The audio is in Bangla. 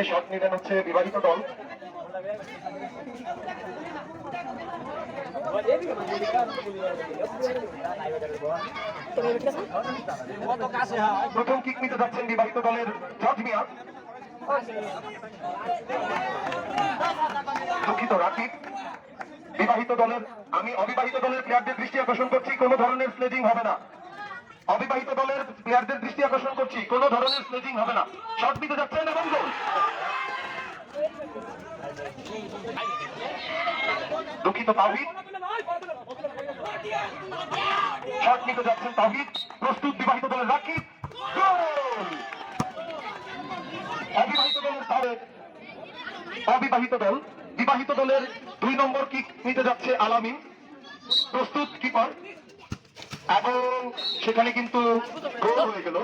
শট নিলেন হচ্ছে বিবাহিত দল। প্রথম কিক নিতে যাচ্ছেন বিবাহিত দলের জর্জ মিয়া। দুঃখিত রাকিব। বিবাহিত দলের আমি অবিবাহিত দলের প্লেয়ারদের দৃষ্টি আকর্ষণ করছি, কোনো ধরনের স্লেজিং হবে না। অবিবাহিত দলের প্লেয়ারদের দৃষ্টি আকর্ষণ করছি, কোনো ধরনের স্লেজিং হবে না। শট নিতে যাচ্ছেন এবং গোল। দুঃখিত তাওহীদ। শট নিতে যাচ্ছেন তাওহীদ। প্রস্তুত বিবাহিত দলের রাকিব। গোল। অবিবাহিত দলের অবিবাহিত দল বিবাহিত দলের 2 নম্বর কিক নিতে যাচ্ছে আলামিন। প্রস্তুত কিপার এবং সেখানে কিন্তু গোল হয়ে গেল।